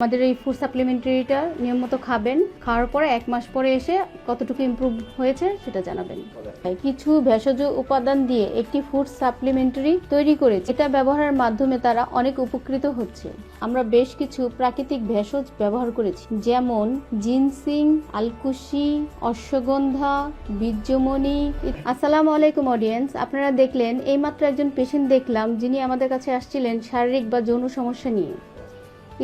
আমাদের এই ফুড সাপ্লিমেন্টারিটা নিয়মিত খাবেন, খাওয়ার পরে 1 মাস পরে এসে কতটুকু ইমপ্রুভ হয়েছে সেটা জানাবেন। কিছু ভেষজ উপাদান দিয়ে একটি ফুড সাপ্লিমেন্টারি তৈরি করেছে, এটা ব্যবহারের মাধ্যমে তারা অনেক উপকৃত হচ্ছে। আমরা বেশ কিছু প্রাকৃতিক ভেষজ ব্যবহার করেছি, যেমন জিনসিং, আলকুশি, অশ্বগন্ধা, বীর্যমণি। আসসালামু আলাইকুম অডিয়েন্স, আপনারা দেখলেন এইমাত্র একজন পেশেন্ট দেখলাম যিনি আমাদের কাছে আসছিলেন শারীরিক বা যৌন সমস্যা নিয়ে।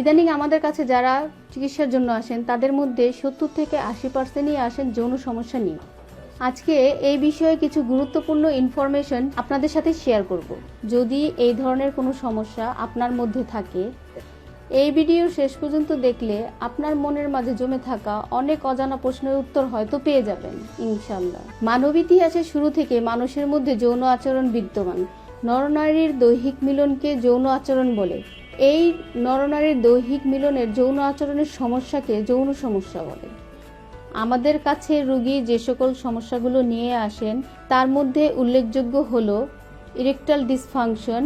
ইদানিং আমাদের কাছে যারা চিকিৎসার জন্য আসেন তাদের মধ্যে 70 থেকে 80%ই আসেন যৌন সমস্যা নিয়ে। আজকে এই বিষয়ে কিছু গুরুত্বপূর্ণ ইনফরমেশন আপনাদের সাথে শেয়ার করব। যদি এই ধরনের কোনো সমস্যা আপনার মধ্যে থাকে, এই ভিডিও শেষ পর্যন্ত দেখলে আপনার মনের মাঝে জমে থাকা অনেক অজানা প্রশ্নের উত্তর হয়তো পেয়ে যাবেন ইনশাআল্লাহ। মানব ইতিহাসের শুরু থেকে মানুষের মধ্যে যৌন আচরণ বিদ্যমান। নরনারীর দৈহিক মিলনকে যৌন আচরণ বলে। এই নরনারীর দৈহিক মিলনের যৌন আচরণের সমস্যাকে যৌন সমস্যা বলে। আমাদের কাছে রোগী যে সকল সমস্যাগুলো নিয়ে আসেন তার মধ্যে উল্লেখযোগ্য হলো erectile dysfunction,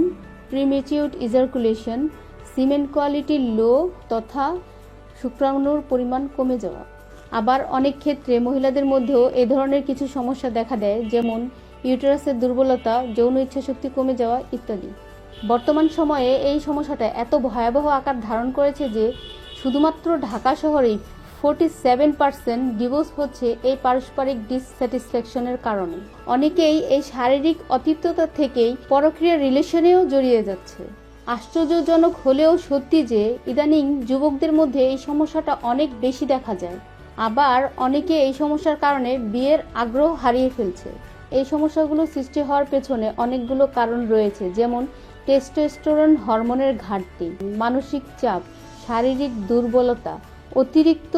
premature ejaculation, সিমেন quality low তথা শুক্রাণুর পরিমাণ কমে যাওয়া। আবার অনেক ক্ষেত্রে মহিলাদের মধ্যেও এ ধরনের কিছু সমস্যা দেখা দেয়, যেমন ইউটেরাসের দুর্বলতা, যৌন ইচ্ছাশক্তি কমে যাওয়া ইত্যাদি। বর্তমান সময়ে এই সমস্যাটা এত ভয়াবহ আকার ধারণ করেছে যে শুধুমাত্র ঢাকা শহরেই 47% ডিভোর্স হচ্ছে এই পারস্পরিক ডিসস্যাটিসফ্যাকশনের কারণে। অনেকেই এই শারীরিক অতৃপ্ততা থেকেই পরক্রিয়া রিলেশনেও জড়িয়ে যাচ্ছে। আশ্চর্যজনক হলেও সত্যি যে ইদানিং যুবকদের মধ্যে এই সমস্যাটা অনেক বেশি দেখা যায়। আবার অনেকে এই সমস্যার কারণে বিয়ের আগ্রহ হারিয়ে ফেলছে। এই সমস্যাগুলো সৃষ্টি হওয়ার পেছনে অনেকগুলো কারণ রয়েছে, যেমন টেস্টোস্টেরন হরমোনের ঘাটতি, মানসিক চাপ, শারীরিক দুর্বলতা, অতিরিক্ত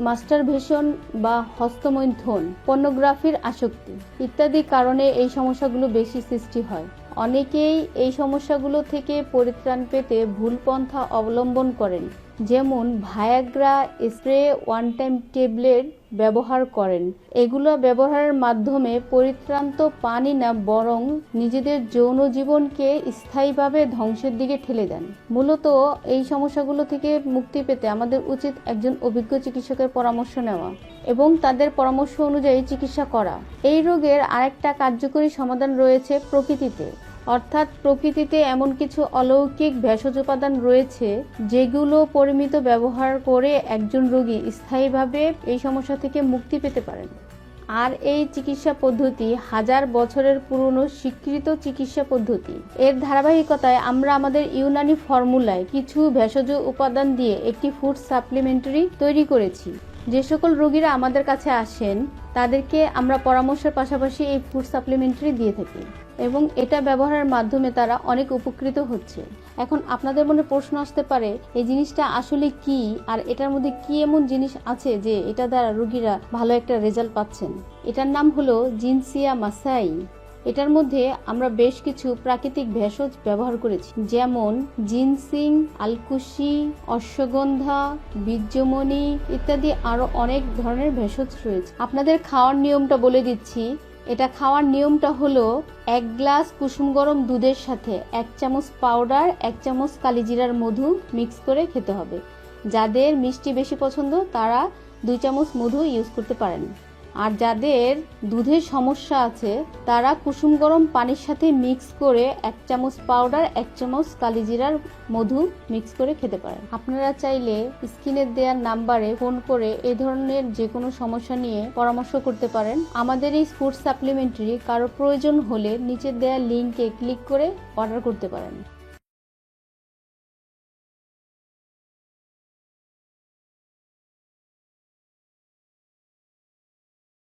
মাস্টারবেশন বা হস্তমৈথুন, পর্নোগ্রাফির আসক্তি ইত্যাদি কারণে এই সমস্যাগুলো বেশি সৃষ্টি হয়। অনেকেই এই সমস্যাগুলো থেকে পরিত্রাণ পেতে ভুল পন্থা অবলম্বন করেন, যেমন Viagra, spray, one time tablet ব্যবহার করেন। এগুলো ব্যবহারের মাধ্যমে পরিত্রাণ তো পানি না, বরং নিজেদের যৌন জীবনকে স্থায়ীভাবে ধ্বংসের দিকে ঠেলে দেন। মূলত এই সমস্যাগুলো থেকে মুক্তি পেতে আমাদের উচিত একজন অভিজ্ঞ চিকিৎসকের পরামর্শ নেওয়া এবং তাদের পরামর্শ অনুযায়ী চিকিৎসা করা। এই রোগের আরেকটা কার্যকরী সমাধান রয়েছে প্রকৃতিতে, অর্থাৎ প্রকৃতিতে এমন কিছু অলৌকিক ভেষজ উপাদান রয়েছে যেগুলো পরিমিত ব্যবহার করে একজন রোগী স্থায়ীভাবে এই সমস্যা থেকে মুক্তি পেতে পারেন। আর এই চিকিৎসা পদ্ধতি 1000 বছরের পুরনো স্বীকৃত চিকিৎসা পদ্ধতি। এর ধারাবাহিকতায় আমরা আমাদের ইউনানি ফর্মুলায় কিছু ভেষজ উপাদান দিয়ে একটি ফুড সাপ্লিমেন্টারি তৈরি করেছি। যে সকল রোগীরা আমাদের কাছে আসেন তাদেরকে আমরা পরামর্শের পাশাপাশি এই ফুড সাপ্লিমেন্টারি দিয়ে থাকি এবং এটা ব্যবহারের মাধ্যমে তারা অনেক উপকৃত হচ্ছে। এখন আপনাদের মনে প্রশ্ন আসতে পারে, এই জিনিসটা আসলে কি, আর এটার মধ্যে কি এমন জিনিস আছে যে এটা দ্বারা রোগীরা ভালো একটা রেজাল্ট পাচ্ছেন? এটার নাম হলো জিনসিয়া মাসাই। এটার মধ্যে আমরা বেশ কিছু প্রাকৃতিক ভেষজ ব্যবহার করেছি, যেমন জিনসিং, আলকুশি, অশ্বগন্ধা, বীর্যমণি ইত্যাদি আরো অনেক ধরনের ভেষজ রয়েছে। আপনাদের খাওয়ার নিয়মটা বলে দিচ্ছি। এটা খাওয়ার নিয়মটা হলো 1 গ্লাস কুসুম গরম দুধের সাথে 1 চামচ পাউডার, 1 চামচ কালিজিরার মধু মিক্স করে খেতে হবে। যাদের মিষ্টি বেশি পছন্দ তারা 2 চামচ মধু ইউজ করতে পারেন। আর যাদের দুধের সমস্যা আছে তারা কুসুম গরম পানির সাথে মিক্স করে 1 চামচ পাউডার, 1 চামচ কালিজিরার মধু মিক্স করে খেতে পারেন। আপনারা চাইলে স্ক্রিনে দেওয়া নাম্বারে ফোন করে এই ধরনের যে কোনো সমস্যা নিয়ে পরামর্শ করতে পারেন। আমাদের এই ফুড সাপ্লিমেন্টারি কারো প্রয়োজন হলে নিচে দেওয়া লিঙ্কে ক্লিক করে অর্ডার করতে পারেন।